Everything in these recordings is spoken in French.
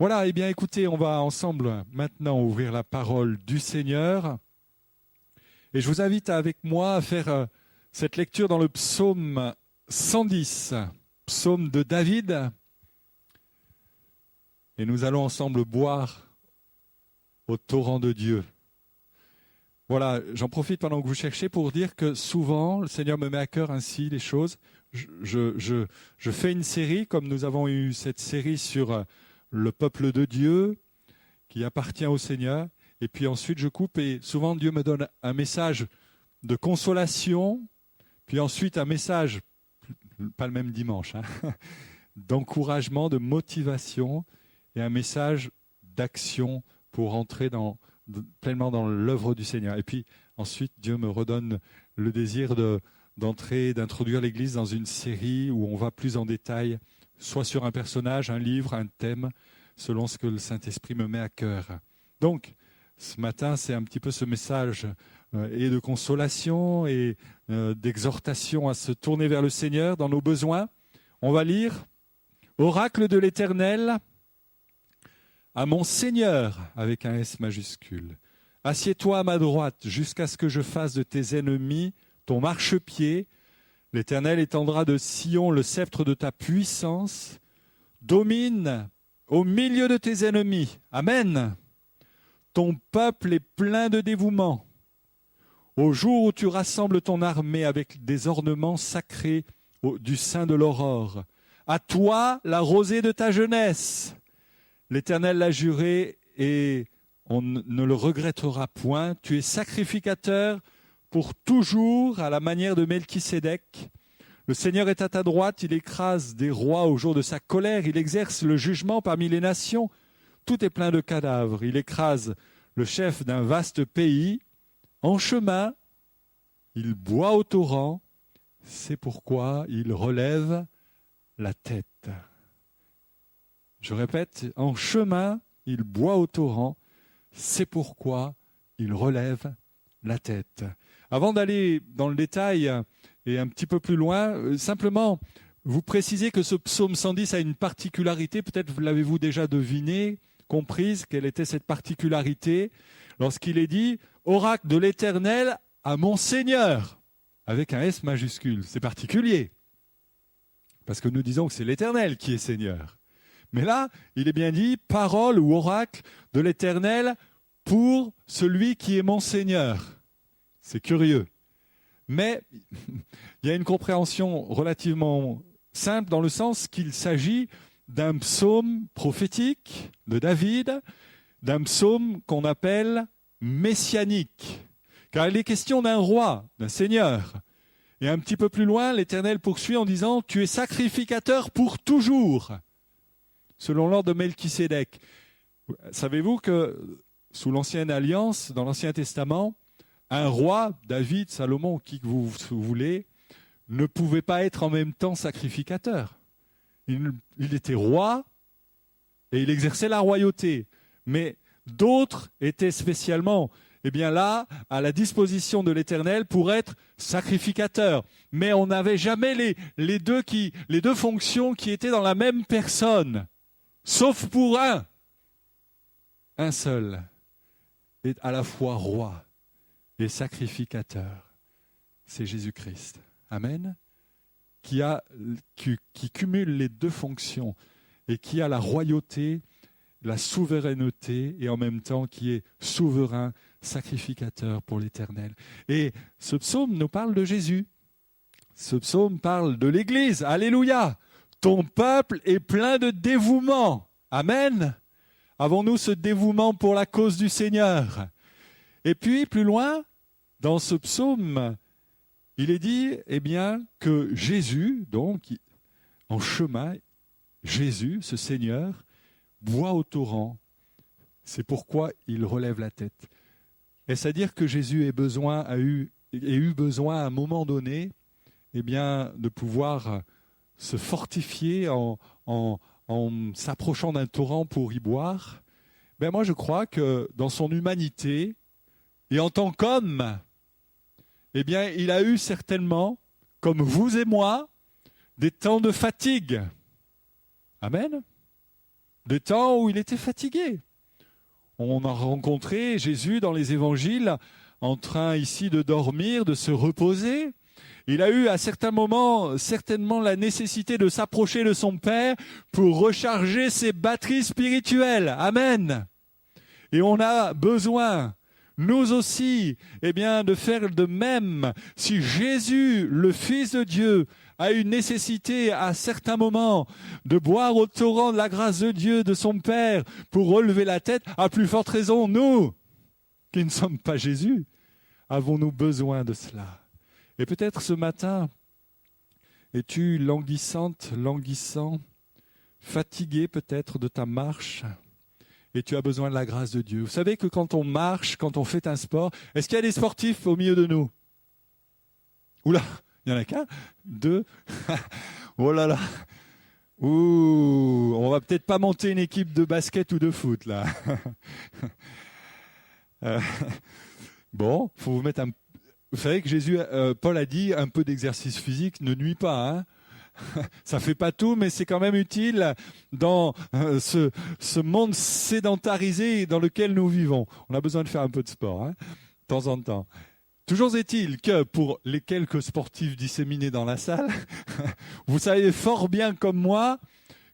Voilà, eh bien écoutez, on va ensemble maintenant ouvrir la parole du Seigneur. Et je vous invite avec moi à faire cette lecture dans le psaume 110, psaume de David. Et nous allons ensemble boire au torrent de Dieu. Voilà, j'en profite pendant que vous cherchez pour dire que souvent, le Seigneur me met à cœur ainsi les choses. Je fais une série, comme nous avons eu cette série sur le peuple de Dieu qui appartient au Seigneur. Et puis ensuite, je coupe et souvent Dieu me donne un message de consolation, puis ensuite un message, pas le même dimanche, d'encouragement, de motivation et un message d'action pour entrer pleinement dans l'œuvre du Seigneur. Et puis ensuite, Dieu me redonne le désir d'introduire l'Église dans une série où on va plus en détail, soit sur un personnage, un livre, un thème, selon ce que le Saint-Esprit me met à cœur. Donc, ce matin, c'est un petit peu ce message et de consolation et d'exhortation à se tourner vers le Seigneur dans nos besoins. On va lire « Oracle de l'Éternel à mon Seigneur » avec un S majuscule. « Assieds-toi à ma droite jusqu'à ce que je fasse de tes ennemis ton marchepied. L'Éternel étendra de Sion le sceptre de ta puissance. Domine au milieu de tes ennemis. » Amen. Ton peuple est plein de dévouement. Au jour où tu rassembles ton armée avec des ornements sacrés du sein de l'aurore. À toi la rosée de ta jeunesse. L'Éternel l'a juré et on ne le regrettera point. Tu es sacrificateur pour toujours à la manière de Melchisédek. Le Seigneur est à ta droite, il écrase des rois au jour de sa colère, il exerce le jugement parmi les nations. Tout est plein de cadavres. Il écrase le chef d'un vaste pays. En chemin, il boit au torrent. C'est pourquoi il relève la tête. Je répète, en chemin, il boit au torrent. C'est pourquoi il relève la tête. Avant d'aller dans le détail et un petit peu plus loin, simplement vous précisez que ce psaume 110 a une particularité. Peut-être l'avez-vous déjà deviné, comprise, quelle était cette particularité, lorsqu'il est dit « Oracle de l'Éternel à mon Seigneur », avec un S majuscule. C'est particulier, parce que nous disons que c'est l'Éternel qui est Seigneur. Mais là, il est bien dit « Parole ou oracle de l'Éternel pour celui qui est mon Seigneur ». C'est curieux. Mais il y a une compréhension relativement simple dans le sens qu'il s'agit d'un psaume prophétique de David, d'un psaume qu'on appelle messianique. Car il est question d'un roi, d'un seigneur. Et un petit peu plus loin, l'Éternel poursuit en disant « Tu es sacrificateur pour toujours », selon l'ordre de Melchisédek. Savez-vous que sous l'Ancienne Alliance, dans l'Ancien Testament, un roi, David, Salomon, qui que vous voulez, ne pouvait pas être en même temps sacrificateur. Il était roi et il exerçait la royauté. Mais d'autres étaient spécialement, là, à la disposition de l'Éternel pour être sacrificateurs. Mais on n'avait jamais les deux fonctions qui étaient dans la même personne. Sauf pour un seul est à la fois roi et sacrificateur. C'est Jésus-Christ. Amen. Qui cumule les deux fonctions et qui a la royauté, la souveraineté et en même temps qui est souverain, sacrificateur pour l'Éternel. Et ce psaume nous parle de Jésus. Ce psaume parle de l'Église. Alléluia. Ton peuple est plein de dévouement. Amen. Avons-nous ce dévouement pour la cause du Seigneur? Et puis, plus loin, dans ce psaume, il est dit que Jésus, donc, en chemin, Jésus, ce Seigneur, boit au torrent. C'est pourquoi il relève la tête. Est-ce à dire que Jésus a eu besoin à un moment donné de pouvoir se fortifier en s'approchant d'un torrent pour y boire? Moi, je crois que dans son humanité et en tant qu'homme, il a eu certainement, comme vous et moi, des temps de fatigue. Amen. des temps où il était fatigué. On a rencontré Jésus dans les évangiles en train ici de dormir, de se reposer. Il a eu à certains moments certainement la nécessité de s'approcher de son Père pour recharger ses batteries spirituelles. Amen. Et on a besoin, nous aussi, de faire de même. Si Jésus, le Fils de Dieu, a une nécessité à certains moments de boire au torrent de la grâce de Dieu, de son Père, pour relever la tête, à plus forte raison, nous, qui ne sommes pas Jésus, avons-nous besoin de cela. Et peut-être ce matin, es-tu languissante, languissant, fatigué peut-être de ta marche, et tu as besoin de la grâce de Dieu. Vous savez que quand on marche, quand on fait un sport, est-ce qu'il y a des sportifs au milieu de nous? Oula, il n'y en a qu'un, deux, oh là là, ouh, on va peut-être pas monter une équipe de basket ou de foot là. Bon, faut vous mettre un. Vous savez que Jésus, Paul a dit, un peu d'exercice physique ne nuit pas. Hein. Ça fait pas tout, mais c'est quand même utile dans ce monde sédentarisé dans lequel nous vivons. On a besoin de faire un peu de sport, hein, de temps en temps. Toujours est-il que pour les quelques sportifs disséminés dans la salle, vous savez fort bien comme moi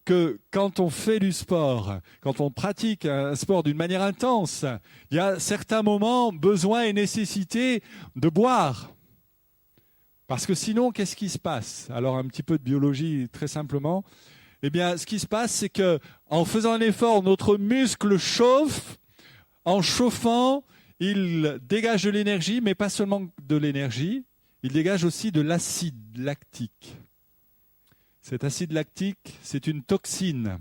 que quand on fait du sport, quand on pratique un sport d'une manière intense, il y a certains moments besoin et nécessité de boire. Parce que sinon, qu'est-ce qui se passe? Alors un petit peu de biologie très simplement. Ce qui se passe, c'est que en faisant un effort, notre muscle chauffe. En chauffant, il dégage de l'énergie, mais pas seulement de l'énergie, il dégage aussi de l'acide lactique. Cet acide lactique, c'est une toxine.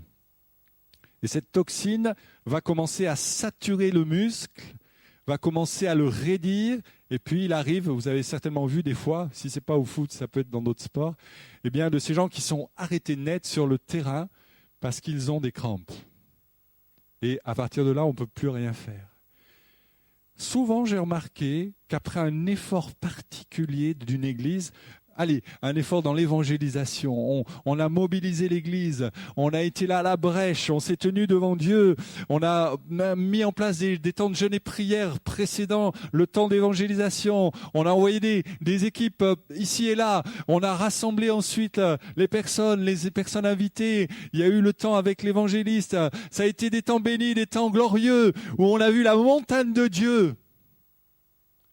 Et cette toxine va commencer à saturer le muscle, va commencer à le raidir, et puis il arrive, vous avez certainement vu des fois, si ce n'est pas au foot, ça peut être dans d'autres sports, de ces gens qui sont arrêtés net sur le terrain parce qu'ils ont des crampes. Et à partir de là, on ne peut plus rien faire. Souvent, j'ai remarqué qu'après un effort particulier d'une église, un effort dans l'évangélisation, on a mobilisé l'église, on a été là à la brèche, on s'est tenu devant Dieu, on a mis en place des temps de jeûne et prière précédant le temps d'évangélisation, on a envoyé des équipes ici et là, on a rassemblé ensuite les personnes invitées, il y a eu le temps avec l'évangéliste, ça a été des temps bénis, des temps glorieux, où on a vu la montagne de Dieu.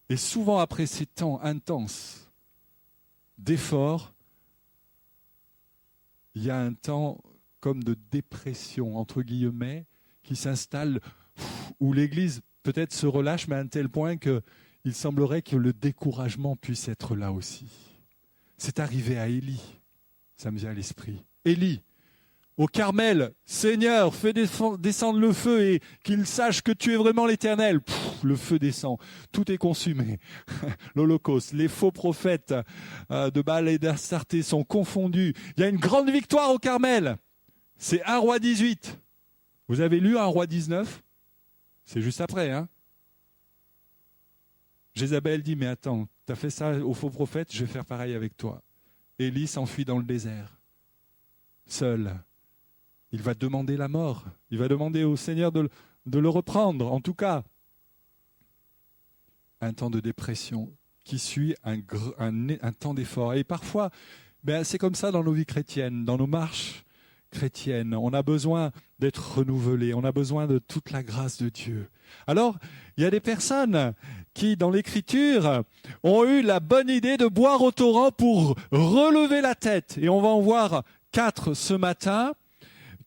Et souvent après ces temps intenses, d'effort, il y a un temps comme de dépression, entre guillemets, qui s'installe, où l'Église peut-être se relâche, mais à un tel point qu'il semblerait que le découragement puisse être là aussi. C'est arrivé à Élie, ça me vient à l'esprit. Élie, au Carmel, Seigneur, fais descendre le feu et qu'il sache que tu es vraiment l'Éternel. Le feu descend, tout est consumé. L'Holocauste, les faux prophètes de Baal et d'Astarté sont confondus. Il y a une grande victoire au Carmel. C'est 1 Roi 18. Vous avez lu 1 Roi 19? C'est juste après, hein? Jézabel dit, mais attends, tu as fait ça aux faux prophètes, je vais faire pareil avec toi. Élie s'enfuit dans le désert, seul. Il va demander la mort. Il va demander au Seigneur de le reprendre. En tout cas, un temps de dépression qui suit un temps d'effort. Et parfois, c'est comme ça dans nos vies chrétiennes, dans nos marches chrétiennes. On a besoin d'être renouvelés. On a besoin de toute la grâce de Dieu. Alors, il y a des personnes qui, dans l'Écriture, ont eu la bonne idée de boire au torrent pour relever la tête. Et on va en voir 4 ce matin,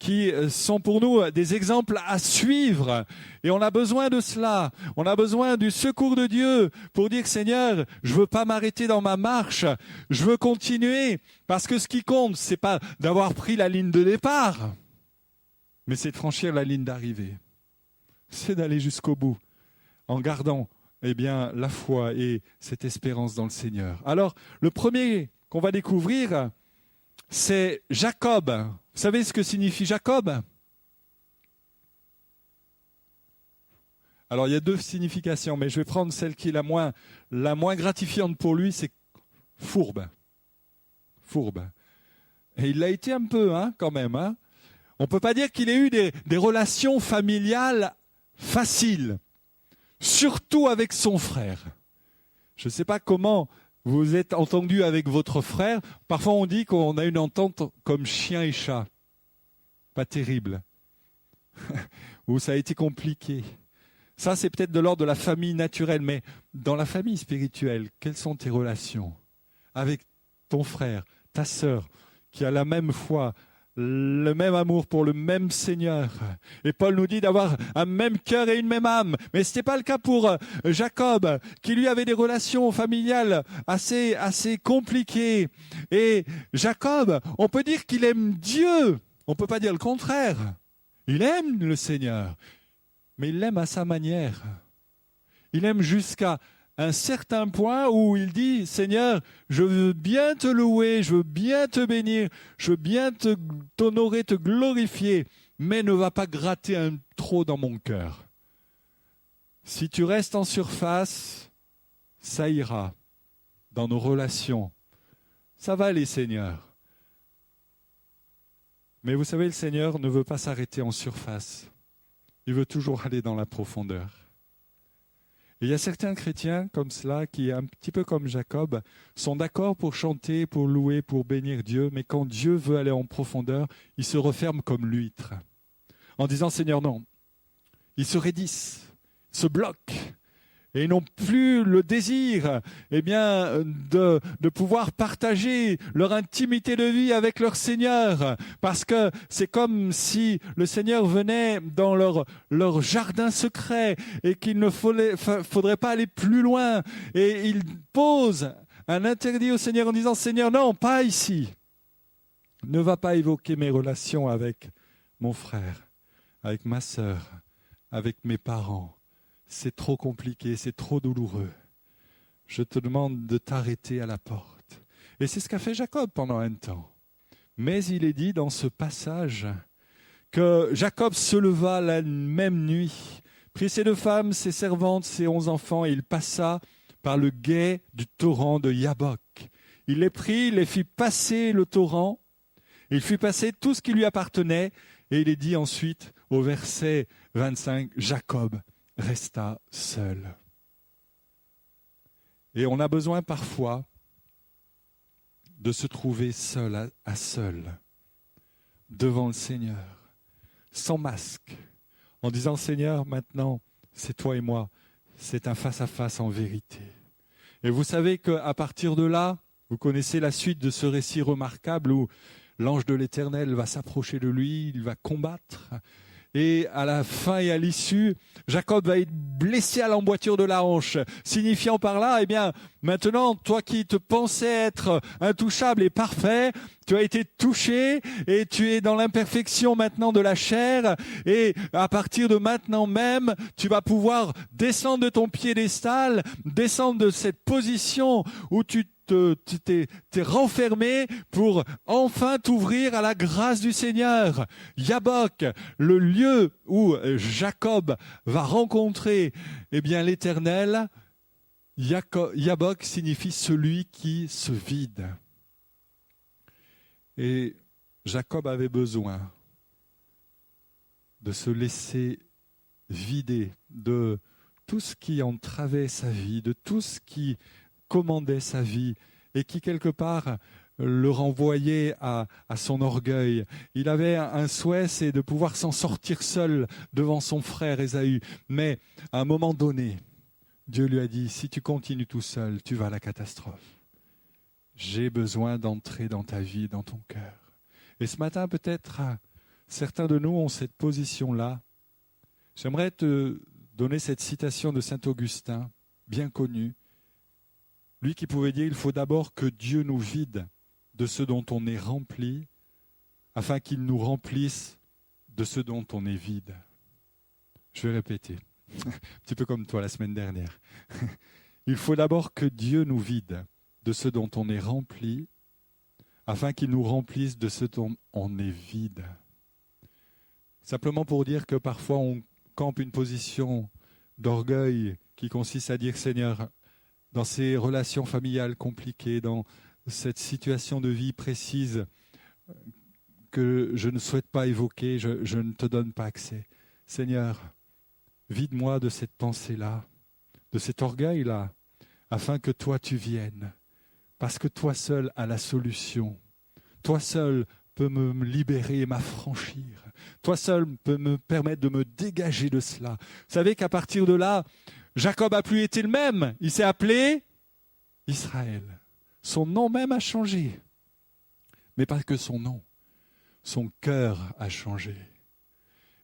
qui sont pour nous des exemples à suivre. Et on a besoin de cela. On a besoin du secours de Dieu pour dire, Seigneur, je ne veux pas m'arrêter dans ma marche. Je veux continuer. Parce que ce qui compte, ce n'est pas d'avoir pris la ligne de départ, mais c'est de franchir la ligne d'arrivée. C'est d'aller jusqu'au bout en gardant la foi et cette espérance dans le Seigneur. Alors, le premier qu'on va découvrir, c'est Jacob. Vous savez ce que signifie Jacob? Alors, il y a 2 significations, mais je vais prendre celle qui est la moins gratifiante pour lui, c'est fourbe. Fourbe. Et il l'a été un peu, quand même. On ne peut pas dire qu'il ait eu des relations familiales faciles, surtout avec son frère. Je ne sais pas comment vous êtes entendu avec votre frère. Parfois on dit qu'on a une entente comme chien et chat. Pas terrible. Ou ça a été compliqué. Ça, c'est peut-être de l'ordre de la famille naturelle, mais dans la famille spirituelle, quelles sont tes relations avec ton frère, ta sœur, qui a la même foi, le même amour pour le même Seigneur? Et Paul nous dit d'avoir un même cœur et une même âme. Mais ce n'était pas le cas pour Jacob, qui lui avait des relations familiales assez compliquées. Et Jacob, on peut dire qu'il aime Dieu. On ne peut pas dire le contraire. Il aime le Seigneur. Mais il l'aime à sa manière. Il aime jusqu'à un certain point où il dit, Seigneur, je veux bien te louer, je veux bien te bénir, je veux bien t'honorer, te glorifier, mais ne va pas gratter un trop dans mon cœur. Si tu restes en surface, ça ira dans nos relations. Ça va aller, Seigneur. Mais vous savez, le Seigneur ne veut pas s'arrêter en surface. Il veut toujours aller dans la profondeur. Et il y a certains chrétiens comme cela qui, un petit peu comme Jacob, sont d'accord pour chanter, pour louer, pour bénir Dieu, mais quand Dieu veut aller en profondeur, ils se referment comme l'huître, en disant « Seigneur, non ». Ils se raidissent, se bloquent, et ils n'ont plus le désir de pouvoir partager leur intimité de vie avec leur Seigneur, parce que c'est comme si le Seigneur venait dans leur jardin secret et qu'il ne faudrait pas aller plus loin. Et ils posent un interdit au Seigneur en disant « Seigneur, non, pas ici. Ne va pas évoquer mes relations avec mon frère, avec ma sœur, avec mes parents. C'est trop compliqué, c'est trop douloureux. Je te demande de t'arrêter à la porte. » Et c'est ce qu'a fait Jacob pendant un temps. Mais il est dit dans ce passage que Jacob se leva la même nuit, prit ses 2 femmes, ses servantes, ses 11 enfants, et il passa par le gué du torrent de Yabok. Il les prit, il les fit passer le torrent, il fit passer tout ce qui lui appartenait, et il est dit ensuite au verset 25, Jacob resta seul. Et on a besoin parfois de se trouver seul à seul devant le Seigneur, sans masque, en disant « Seigneur, maintenant, c'est toi et moi, c'est un face-à-face en vérité. » Et vous savez qu'à partir de là, vous connaissez la suite de ce récit remarquable où l'ange de l'Éternel va s'approcher de lui, il va combattre. Et à la fin et à l'issue, Jacob va être blessé à l'emboîture de la hanche, signifiant par là, maintenant, toi qui te pensais être intouchable et parfait, tu as été touché et tu es dans l'imperfection maintenant de la chair, et à partir de maintenant même, tu vas pouvoir descendre de ton piédestal, descendre de cette position où tu t'es renfermé pour enfin t'ouvrir à la grâce du Seigneur. Yabok, le lieu où Jacob va rencontrer l'Éternel, Yabok signifie celui qui se vide. Et Jacob avait besoin de se laisser vider de tout ce qui entravait sa vie, de tout ce qui commandait sa vie et qui quelque part le renvoyait à son orgueil. Il avait un souhait, c'est de pouvoir s'en sortir seul devant son frère Ésaü. Mais à un moment donné, Dieu lui a dit, si tu continues tout seul, tu vas à la catastrophe. J'ai besoin d'entrer dans ta vie, dans ton cœur. Et ce matin, peut-être, certains de nous ont cette position-là. J'aimerais te donner cette citation de saint Augustin, bien connue. Lui qui pouvait dire, il faut d'abord que Dieu nous vide de ce dont on est rempli, afin qu'il nous remplisse de ce dont on est vide. Je vais répéter, un petit peu comme toi la semaine dernière. Il faut d'abord que Dieu nous vide de ce dont on est rempli, afin qu'il nous remplisse de ce dont on est vide. Simplement pour dire que parfois on campe une position d'orgueil qui consiste à dire, Seigneur, dans ces relations familiales compliquées, dans cette situation de vie précise que je ne souhaite pas évoquer, je ne te donne pas accès. Seigneur, vide-moi de cette pensée-là, de cet orgueil-là, afin que toi tu viennes. Parce que toi seul as la solution. Toi seul peux me libérer et m'affranchir. Toi seul peux me permettre de me dégager de cela. Vous savez qu'à partir de là, Jacob n'a plus été le même. Il s'est appelé Israël. Son nom même a changé. Mais pas que son nom. Son cœur a changé.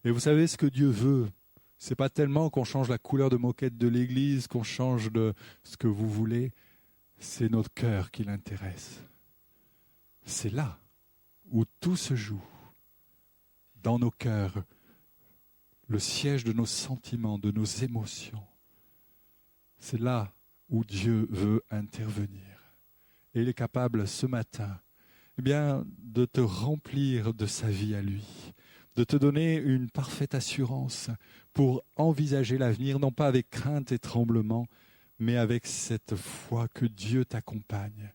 Et vous savez ce que Dieu veut? C'est pas tellement qu'on change la couleur de moquette de l'église, qu'on change de ce que vous voulez. C'est notre cœur qui l'intéresse. C'est là où tout se joue. Dans nos cœurs, le siège de nos sentiments, de nos émotions. C'est là où Dieu veut intervenir. Et il est capable ce matin, de te remplir de sa vie à lui, de te donner une parfaite assurance pour envisager l'avenir, non pas avec crainte et tremblement, mais avec cette foi que Dieu t'accompagne.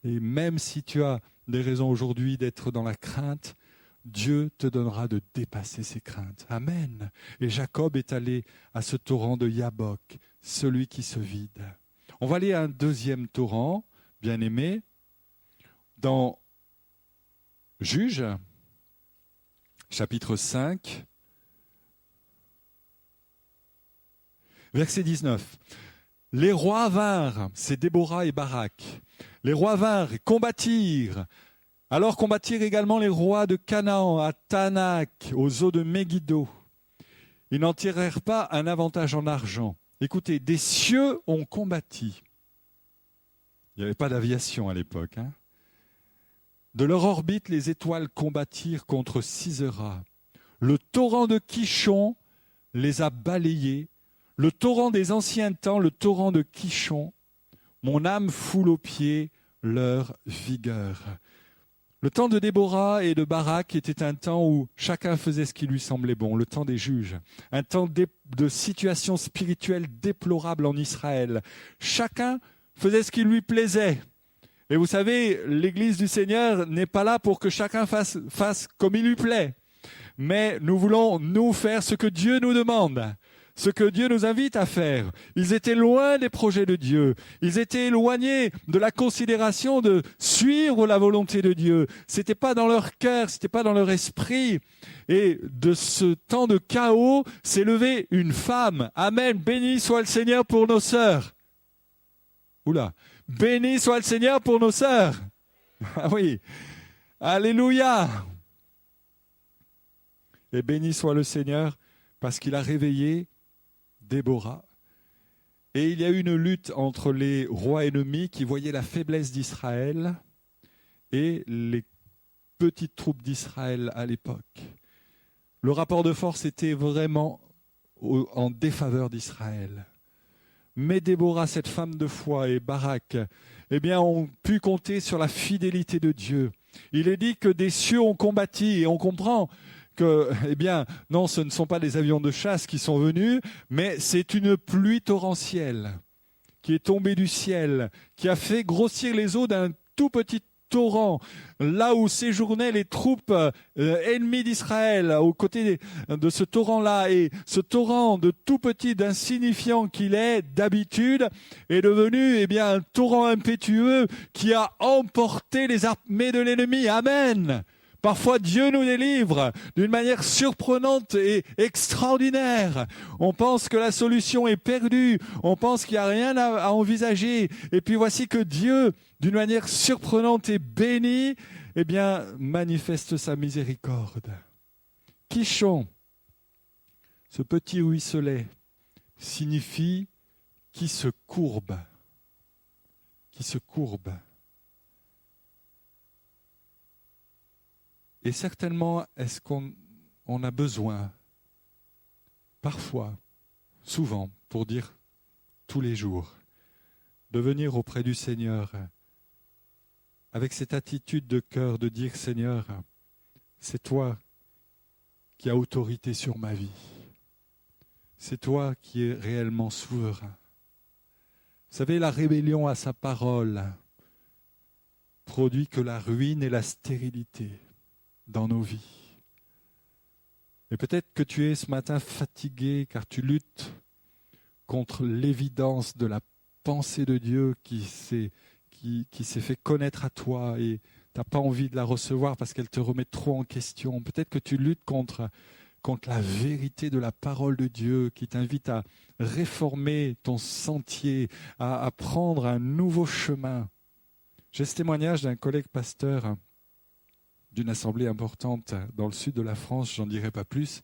Et même si tu as des raisons aujourd'hui d'être dans la crainte, Dieu te donnera de dépasser ces craintes. Amen. Et Jacob est allé à ce torrent de Yabok, celui qui se vide. On va aller à un deuxième torrent, bien-aimé, dans Juges, chapitre 5, verset 19. Les rois vinrent, c'est Déborah et Barak. Les rois vinrent et combattirent. Alors combattirent également les rois de Canaan, à Tanak, aux eaux de Megiddo. Ils n'en tirèrent pas un avantage en argent. Écoutez, des cieux ont combattu. Il n'y avait pas d'aviation à l'époque. De leur orbite, les étoiles combattirent contre Sisera. Le torrent de Kishon les a balayés. Le torrent des anciens temps, le torrent de Kishon. Mon âme foule aux pieds leur vigueur. Le temps de Déborah et de Barak était un temps où chacun faisait ce qui lui semblait bon, le temps des juges, un temps de situation spirituelle déplorable en Israël. Chacun faisait ce qui lui plaisait. Et vous savez, l'Église du Seigneur n'est pas là pour que chacun fasse comme il lui plaît. Mais nous voulons, nous, faire ce que Dieu nous demande. Ce que Dieu nous invite à faire. Ils étaient loin des projets de Dieu. Ils étaient éloignés de la considération de suivre la volonté de Dieu. C'était pas dans leur cœur, c'était pas dans leur esprit. Et de ce temps de chaos s'est levée une femme. Amen. Béni soit le Seigneur pour nos sœurs. Oula. Béni soit le Seigneur pour nos sœurs. Ah oui. Alléluia. Et béni soit le Seigneur parce qu'il a réveillé Déborah. Et il y a eu une lutte entre les rois ennemis qui voyaient la faiblesse d'Israël et les petites troupes d'Israël à l'époque. Le rapport de force était vraiment en défaveur d'Israël. Mais Déborah, cette femme de foi, et Barak, ont pu compter sur la fidélité de Dieu. Il est dit que des cieux ont combattu et on comprend que, non, ce ne sont pas des avions de chasse qui sont venus, mais c'est une pluie torrentielle qui est tombée du ciel, qui a fait grossir les eaux d'un tout petit torrent, là où séjournaient les troupes ennemies d'Israël, aux côtés de ce torrent-là. Et ce torrent, de tout petit, d'insignifiant qu'il est d'habitude, est devenu un torrent impétueux qui a emporté les armées de l'ennemi. Amen. Parfois, Dieu nous délivre d'une manière surprenante et extraordinaire. On pense que la solution est perdue. On pense qu'il n'y a rien à envisager. Et puis voici que Dieu, d'une manière surprenante et bénie, manifeste sa miséricorde. Kishon, ce petit ruisselet, signifie qui se courbe. Qui se courbe. Et certainement, est-ce qu'on a besoin, parfois, souvent, pour dire tous les jours, de venir auprès du Seigneur avec cette attitude de cœur de dire, Seigneur, c'est toi qui as autorité sur ma vie. C'est toi qui es réellement souverain. Vous savez, la rébellion à sa parole produit que la ruine et la stérilité. dans nos vies. Et peut-être que tu es ce matin fatigué car tu luttes contre l'évidence de la pensée de Dieu qui s'est fait connaître à toi et tu n'as pas envie de la recevoir parce qu'elle te remet trop en question. Peut-être que tu luttes contre la vérité de la parole de Dieu qui t'invite à réformer ton sentier, à prendre un nouveau chemin. J'ai ce témoignage d'un collègue pasteur d'une assemblée importante dans le sud de la France, j'en dirai pas plus.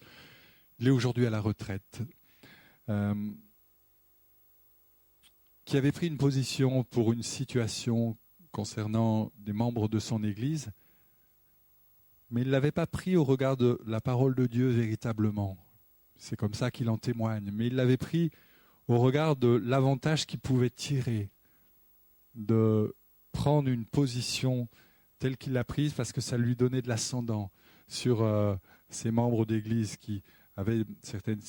Il est aujourd'hui à la retraite. Qui avait pris une position pour une situation concernant des membres de son Église, mais il ne l'avait pas pris au regard de la parole de Dieu véritablement. C'est comme ça qu'il en témoigne. Mais il l'avait pris au regard de l'avantage qu'il pouvait tirer de prendre une position telle qu'il l'a prise parce que ça lui donnait de l'ascendant sur ces membres d'Église qui avaient certaines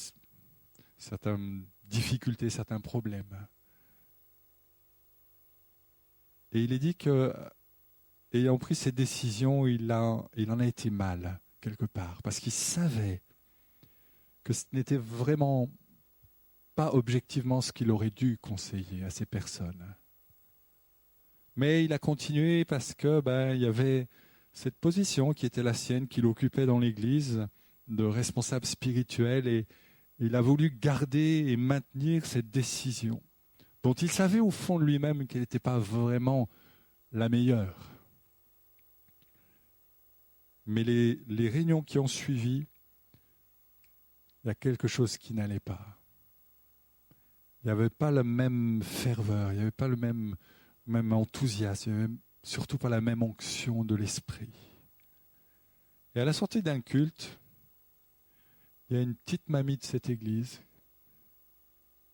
difficultés, certains problèmes. Et il est dit que, ayant pris cette décision, il en a été mal, quelque part, parce qu'il savait que ce n'était vraiment pas objectivement ce qu'il aurait dû conseiller à ces personnes. Mais il a continué parce que il y avait cette position qui était la sienne, qu'il occupait dans l'Église, de responsable spirituel, et il a voulu garder et maintenir cette décision, dont il savait au fond de lui-même qu'elle n'était pas vraiment la meilleure. Mais les réunions qui ont suivi, il y a quelque chose qui n'allait pas. Il n'y avait pas la même ferveur, il n'y avait pas le même enthousiasme, il n'y avait surtout pas la même onction de l'esprit. Et à la sortie d'un culte, il y a une petite mamie de cette église,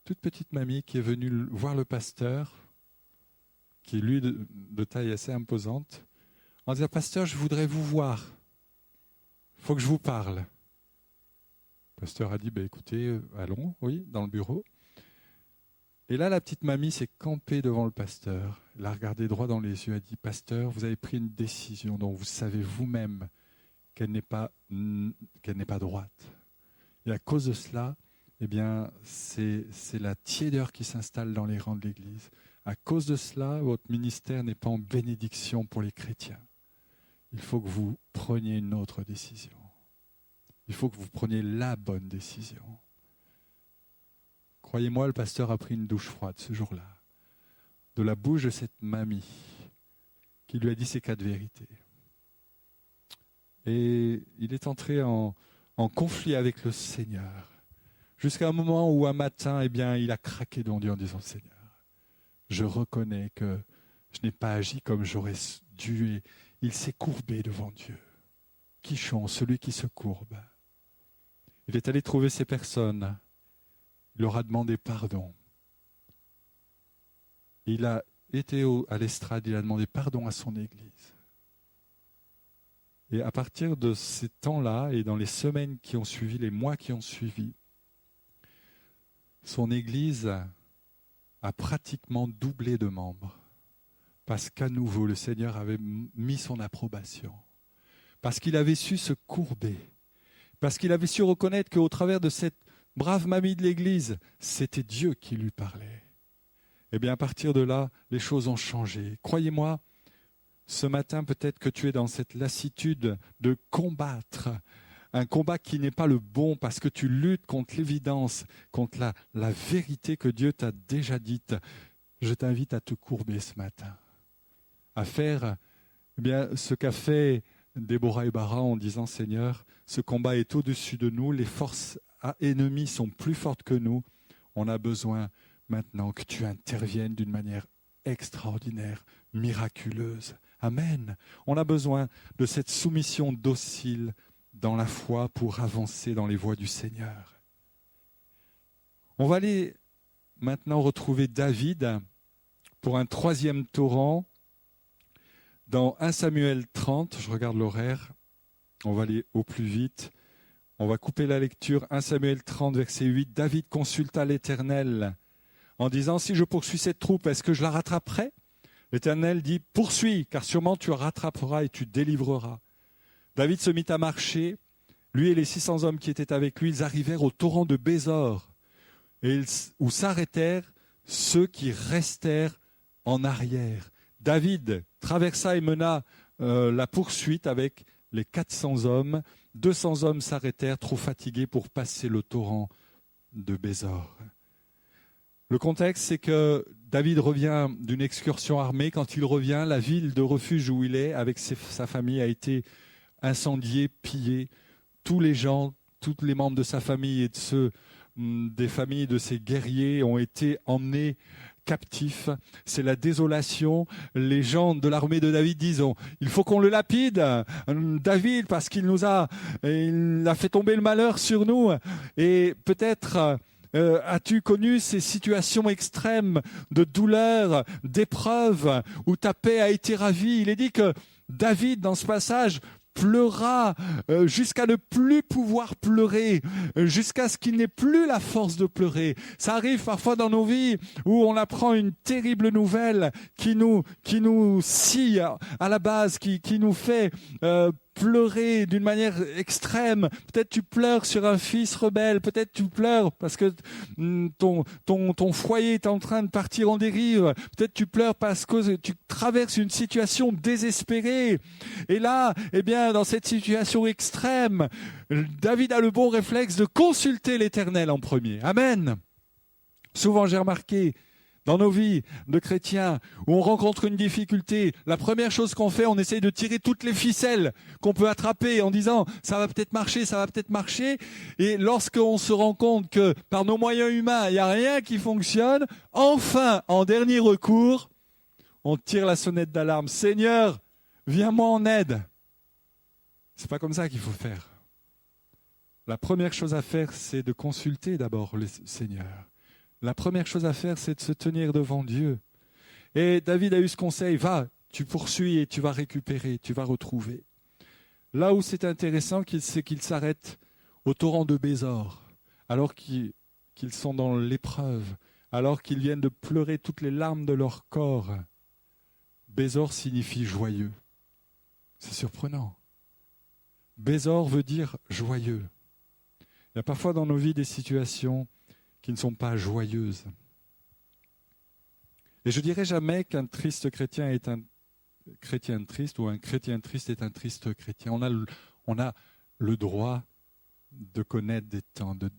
toute petite mamie qui est venue voir le pasteur, qui est lui de taille assez imposante, en disant « Pasteur, je voudrais vous voir. Il faut que je vous parle. » Le pasteur a dit « Écoutez, allons, oui, dans le bureau. » Et là, la petite mamie s'est campée devant le pasteur. Elle a regardé droit dans les yeux, elle a dit « Pasteur, vous avez pris une décision dont vous savez vous-même qu'elle n'est pas droite. Et à cause de cela, c'est la tiédeur qui s'installe dans les rangs de l'Église. À cause de cela, votre ministère n'est pas en bénédiction pour les chrétiens. Il faut que vous preniez une autre décision. Il faut que vous preniez la bonne décision. » Croyez-moi, le pasteur a pris une douche froide ce jour-là, de la bouche de cette mamie qui lui a dit ces 4 vérités. Et il est entré en conflit avec le Seigneur, jusqu'à un moment où un matin, il a craqué devant Dieu en disant « Seigneur, je reconnais que je n'ai pas agi comme j'aurais dû. » Et il s'est courbé devant Dieu. Quichon, celui qui se courbe. Il est allé trouver ces personnes. Il leur a demandé pardon. Il a été à l'estrade, il a demandé pardon à son Église. Et à partir de ces temps-là, et dans les semaines qui ont suivi, les mois qui ont suivi, son Église a pratiquement doublé de membres. Parce qu'à nouveau, le Seigneur avait mis son approbation. Parce qu'il avait su se courber. Parce qu'il avait su reconnaître qu'au travers de cette brave mamie de l'Église, c'était Dieu qui lui parlait. À partir de là, les choses ont changé. Croyez-moi, ce matin, peut-être que tu es dans cette lassitude de combattre un combat qui n'est pas le bon parce que tu luttes contre l'évidence, contre la vérité que Dieu t'a déjà dite. Je t'invite à te courber ce matin, à faire ce qu'a fait Déborah et Barak en disant « Seigneur, ce combat est au-dessus de nous, les forces ennemies sont plus fortes que nous, on a besoin maintenant que tu interviennes d'une manière extraordinaire, miraculeuse. » Amen. On a besoin de cette soumission docile dans la foi pour avancer dans les voies du Seigneur. On va aller maintenant retrouver David pour un 3e torrent dans 1 Samuel 30. Je regarde l'horaire. On va aller au plus vite. On va couper la lecture. 1 Samuel 30, verset 8. David consulta l'Éternel en disant « Si je poursuis cette troupe, est-ce que je la rattraperai ?» L'Éternel dit « Poursuis, car sûrement tu rattraperas et tu délivreras. » David se mit à marcher, lui et les 600 hommes qui étaient avec lui, ils arrivèrent au torrent de Bésor, où s'arrêtèrent ceux qui restèrent en arrière. David traversa et mena la poursuite avec les 400 hommes. 200 hommes s'arrêtèrent, trop fatigués pour passer le torrent de Bésor. Le contexte, c'est que David revient d'une excursion armée. Quand il revient, la ville de refuge où il est, avec sa famille, a été incendiée, pillée. Tous les gens, tous les membres de sa famille et des familles de ses guerriers ont été emmenés captifs. C'est la désolation. Les gens de l'armée de David disent il faut qu'on le lapide, David, parce qu'il a fait tomber le malheur sur nous. Et peut-être as-tu connu ces situations extrêmes de douleur, d'épreuve, où ta paix a été ravie? Il est dit que David, dans ce passage, pleura jusqu'à ne plus pouvoir pleurer, jusqu'à ce qu'il n'ait plus la force de pleurer. Ça arrive parfois dans nos vies où on apprend une terrible nouvelle qui nous scie à la base, qui nous fait pleurer d'une manière extrême. Peut-être tu pleures sur un fils rebelle, peut-être tu pleures parce que ton foyer est en train de partir en dérive, peut-être tu pleures parce que tu traverses une situation désespérée. Et là, dans cette situation extrême, David a le bon réflexe de consulter l'Éternel en premier. Amen. Souvent j'ai remarqué dans nos vies de chrétiens, où on rencontre une difficulté, la première chose qu'on fait, on essaye de tirer toutes les ficelles qu'on peut attraper en disant « ça va peut-être marcher, ça va peut-être marcher ». Et lorsqu'on se rend compte que par nos moyens humains, il n'y a rien qui fonctionne, enfin, en dernier recours, on tire la sonnette d'alarme. « Seigneur, viens-moi en aide ». C'est pas comme ça qu'il faut faire. La première chose à faire, c'est de consulter d'abord le Seigneur. La première chose à faire, c'est de se tenir devant Dieu. Et David a eu ce conseil, va, tu poursuis et tu vas récupérer, tu vas retrouver. Là où c'est intéressant, c'est qu'il s'arrête au torrent de Bésor, alors qu'ils sont dans l'épreuve, alors qu'ils viennent de pleurer toutes les larmes de leur corps. Bésor signifie joyeux. C'est surprenant. Bésor veut dire joyeux. Il y a parfois dans nos vies des situations qui ne sont pas joyeuses. Et je dirais jamais qu'un triste chrétien est un chrétien triste ou un chrétien triste est un triste chrétien. On a le droit de connaître des temps de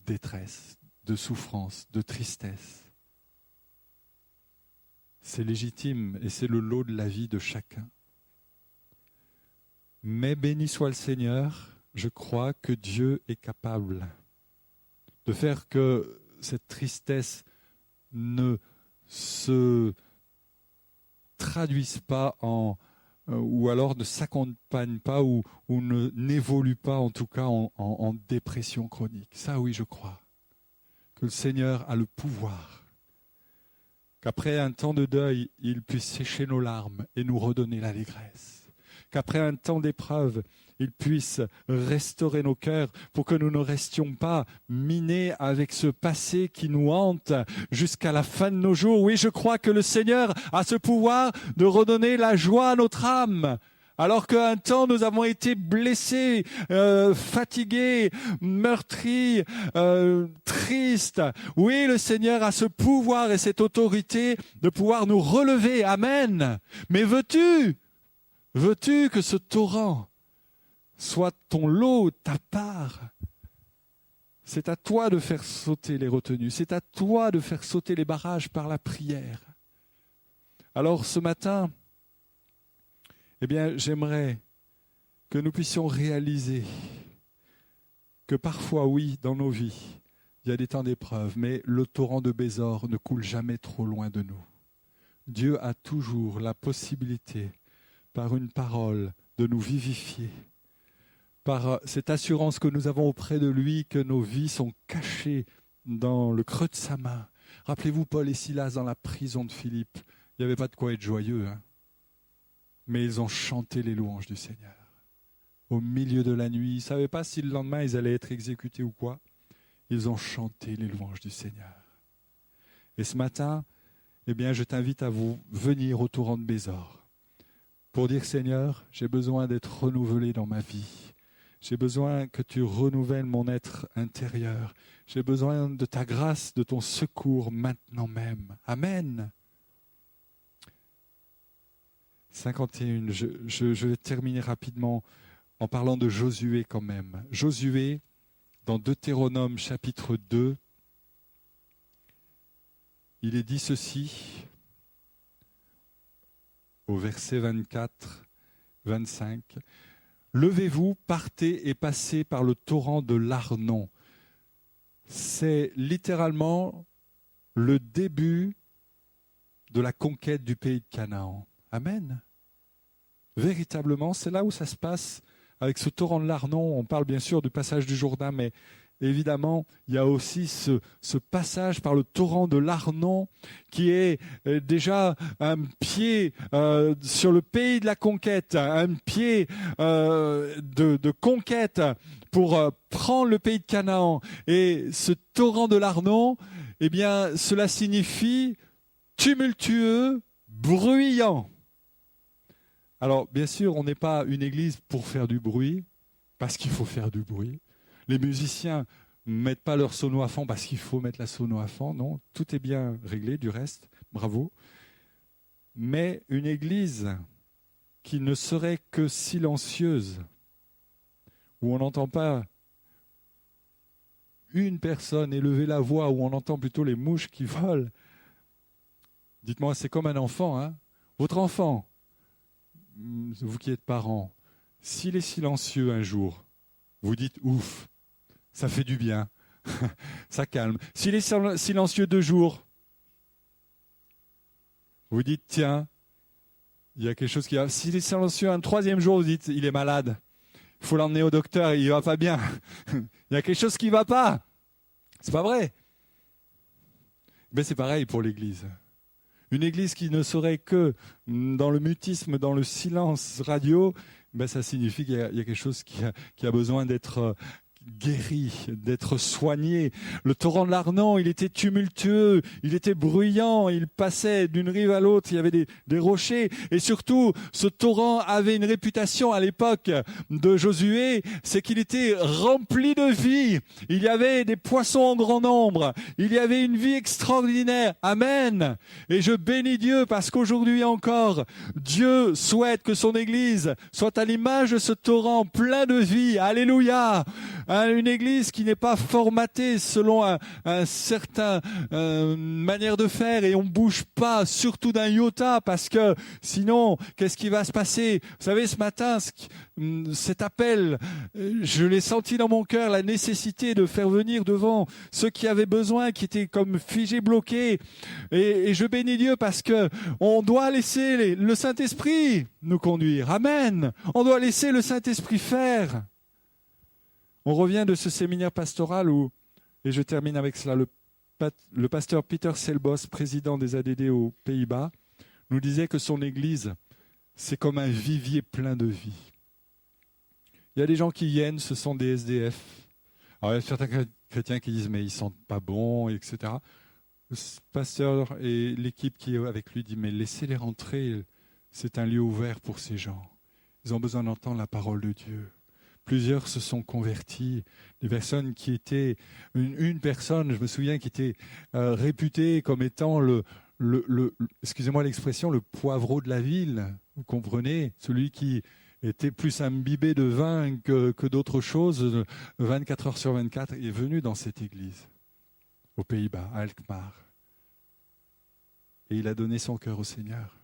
détresse, de souffrance, de tristesse. C'est légitime et c'est le lot de la vie de chacun. Mais béni soit le Seigneur, je crois que Dieu est capable de faire que cette tristesse ne se traduise pas ou alors ne s'accompagne pas ou n'évolue pas en tout cas en dépression chronique. Ça oui, je crois que le Seigneur a le pouvoir, qu'après un temps de deuil, il puisse sécher nos larmes et nous redonner l'allégresse, qu'après un temps d'épreuve, il puisse restaurer nos cœurs pour que nous ne restions pas minés avec ce passé qui nous hante jusqu'à la fin de nos jours. Oui, je crois que le Seigneur a ce pouvoir de redonner la joie à notre âme. Alors qu'un temps, nous avons été blessés, fatigués, meurtris, tristes. Oui, le Seigneur a ce pouvoir et cette autorité de pouvoir nous relever. Amen. Mais veux-tu que ce torrent soit ton lot, ta part? C'est à toi de faire sauter les retenues. C'est à toi de faire sauter les barrages par la prière. Alors ce matin, j'aimerais que nous puissions réaliser que parfois, oui, dans nos vies, il y a des temps d'épreuve, mais le torrent de Bésor ne coule jamais trop loin de nous. Dieu a toujours la possibilité, par une parole, de nous vivifier, par cette assurance que nous avons auprès de lui, que nos vies sont cachées dans le creux de sa main. Rappelez-vous Paul et Silas dans la prison de Philippe. Il n'y avait pas de quoi être joyeux, mais ils ont chanté les louanges du Seigneur. Au milieu de la nuit, ils ne savaient pas si le lendemain ils allaient être exécutés ou quoi. Ils ont chanté les louanges du Seigneur. Et ce matin, je t'invite à venir au torrent de Bésor. pour dire Seigneur, j'ai besoin d'être renouvelé dans ma vie. J'ai besoin que tu renouvelles mon être intérieur. J'ai besoin de ta grâce, de ton secours maintenant même. Amen. 51, je vais terminer rapidement en parlant de Josué quand même. Josué, dans Deutéronome chapitre 2, il est dit ceci, au verset 24, 25. « Levez-vous, partez et passez par le torrent de l'Arnon. » C'est littéralement le début de la conquête du pays de Canaan. Amen. Véritablement, c'est là où ça se passe avec ce torrent de l'Arnon. On parle bien sûr du passage du Jourdain, mais évidemment, il y a aussi ce passage par le torrent de l'Arnon qui est déjà un pied sur le pays de la conquête, un pied de conquête pour prendre le pays de Canaan. Et ce torrent de l'Arnon, eh bien, cela signifie tumultueux, bruyant. Alors, bien sûr, on n'est pas une église pour faire du bruit, parce qu'il faut faire du bruit. Les musiciens ne mettent pas leur sono à fond parce qu'il faut mettre la sono à fond. Non, tout est bien réglé, du reste, bravo. Mais une église qui ne serait que silencieuse, où on n'entend pas une personne élever la voix, où on entend plutôt les mouches qui volent. Dites-moi, c'est comme un enfant, hein ? Votre enfant, vous qui êtes parents, s'il est silencieux un jour, vous dites ouf, ça fait du bien, ça calme. S'il est silencieux 2 jours, vous dites tiens, il y a quelque chose qui va. S'il est silencieux un 3e jour, vous dites il est malade, il faut l'emmener au docteur, il va pas bien. Il y a quelque chose qui va pas. C'est pas vrai. Mais c'est pareil pour l'Église. Une église qui ne serait que dans le mutisme, dans le silence radio, ben ça signifie qu'il y a quelque chose qui a besoin d'être guéri, d'être soigné. Le torrent de l'Arnon, il était tumultueux, il était bruyant, il passait d'une rive à l'autre, il y avait des rochers. Et surtout, ce torrent avait une réputation à l'époque de Josué, c'est qu'il était rempli de vie. Il y avait des poissons en grand nombre, il y avait une vie extraordinaire. Amen. Et je bénis Dieu parce qu'aujourd'hui encore, Dieu souhaite que son Église soit à l'image de ce torrent plein de vie. Alléluia. Une église qui n'est pas formatée selon un certain manière de faire et on bouge pas, surtout d'un iota, parce que sinon, qu'est-ce qui va se passer? Vous savez, ce matin, cet appel, je l'ai senti dans mon cœur, la nécessité de faire venir devant ceux qui avaient besoin, qui étaient comme figés, bloqués. Et je bénis Dieu parce que on doit laisser le Saint-Esprit nous conduire. Amen. On doit laisser le Saint-Esprit faire. On revient de ce séminaire pastoral où, et je termine avec cela, le pasteur Peter Selbos, président des ADD aux Pays-Bas, nous disait que son église, c'est comme un vivier plein de vie. Il y a des gens qui viennent, ce sont des SDF. Alors il y a certains chrétiens qui disent, mais ils ne sentent pas bons, etc. Le pasteur et l'équipe qui est avec lui dit, mais laissez-les rentrer, c'est un lieu ouvert pour ces gens. Ils ont besoin d'entendre la parole de Dieu. Plusieurs se sont convertis, des personnes qui étaient, une personne, je me souviens, qui était réputée comme étant excusez-moi l'expression, le poivreau de la ville, vous comprenez, celui qui était plus imbibé de vin que d'autres choses, 24 heures sur 24, est venu dans cette église, aux Pays-Bas, à Alkmaar. Et il a donné son cœur au Seigneur.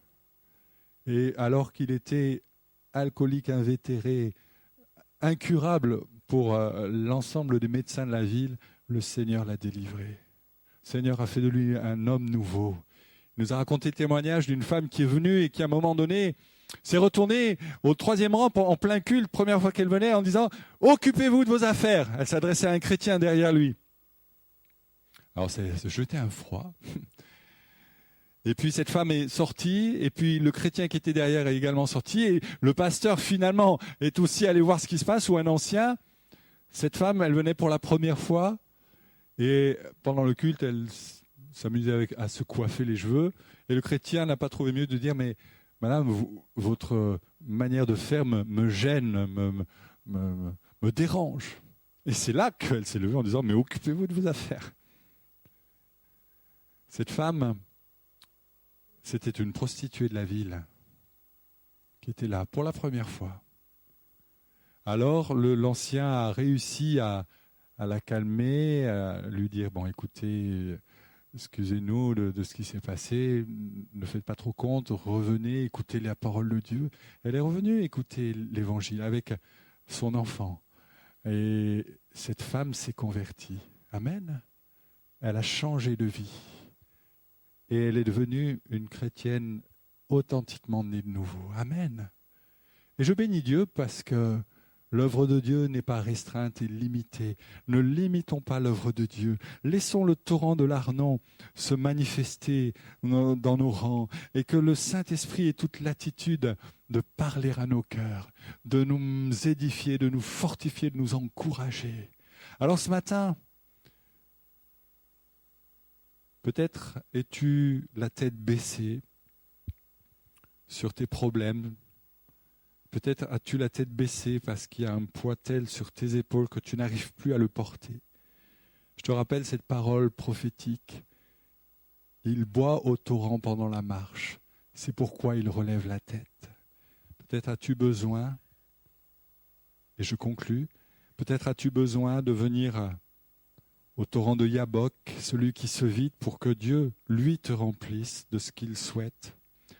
Et alors qu'il était alcoolique invétéré, incurable pour l'ensemble des médecins de la ville, le Seigneur l'a délivré. Le Seigneur a fait de lui un homme nouveau. Il nous a raconté le témoignage d'une femme qui est venue et qui, à un moment donné, s'est retournée au 3e rang en plein culte, première fois qu'elle venait, en disant « Occupez-vous de vos affaires ». Elle s'adressait à un chrétien derrière lui. Alors, c'est se jeter un froid. Et puis cette femme est sortie, et puis le chrétien qui était derrière est également sorti, et le pasteur finalement est aussi allé voir ce qui se passe, ou un ancien. Cette femme, elle venait pour la première fois, et pendant le culte, elle s'amusait à se coiffer les cheveux, et le chrétien n'a pas trouvé mieux de dire, mais Madame, votre manière de faire me gêne, me dérange. Et c'est là qu'elle s'est levée en disant, mais occupez-vous de vos affaires. Cette femme, c'était une prostituée de la ville qui était là pour la première fois. Alors l'ancien a réussi à la calmer, à lui dire, bon écoutez, excusez-nous de ce qui s'est passé, ne faites pas trop compte, revenez, écoutez la parole de Dieu. Elle est revenue écouter l'évangile avec son enfant. Et cette femme s'est convertie. Amen. Elle a changé de vie. Et elle est devenue une chrétienne authentiquement née de nouveau. Amen. Et je bénis Dieu parce que l'œuvre de Dieu n'est pas restreinte et limitée. Ne limitons pas l'œuvre de Dieu. Laissons le torrent de l'Arnon se manifester dans nos rangs et que le Saint-Esprit ait toute l'attitude de parler à nos cœurs, de nous édifier, de nous fortifier, de nous encourager. Alors ce matin, peut-être es-tu la tête baissée sur tes problèmes. Peut-être as-tu la tête baissée parce qu'il y a un poids tel sur tes épaules que tu n'arrives plus à le porter. Je te rappelle cette parole prophétique. Il boit au torrent pendant la marche. C'est pourquoi il relève la tête. Peut-être as-tu besoin, et je conclus, peut-être as-tu besoin de venir au torrent de Yabok, celui qui se vide pour que Dieu, lui, te remplisse de ce qu'il souhaite.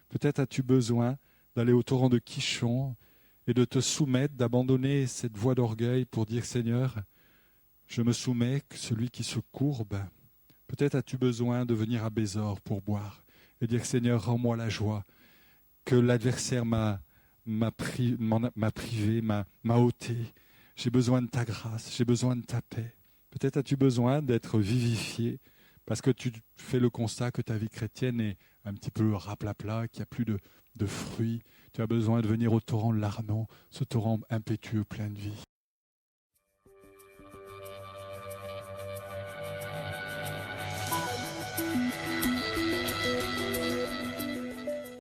Peut-être as-tu besoin d'aller au torrent de Kishon et de te soumettre, d'abandonner cette voie d'orgueil pour dire « Seigneur, je me soumets, celui qui se courbe ». Peut-être as-tu besoin de venir à Bézor pour boire et dire « Seigneur, rends-moi la joie que l'adversaire m'a privé, m'a ôté. J'ai besoin de ta grâce, j'ai besoin de ta paix. » Peut-être as-tu besoin d'être vivifié parce que tu fais le constat que ta vie chrétienne est un petit peu raplapla, qu'il n'y a plus de fruits. Tu as besoin de venir au torrent de l'Arnon, ce torrent impétueux plein de vie.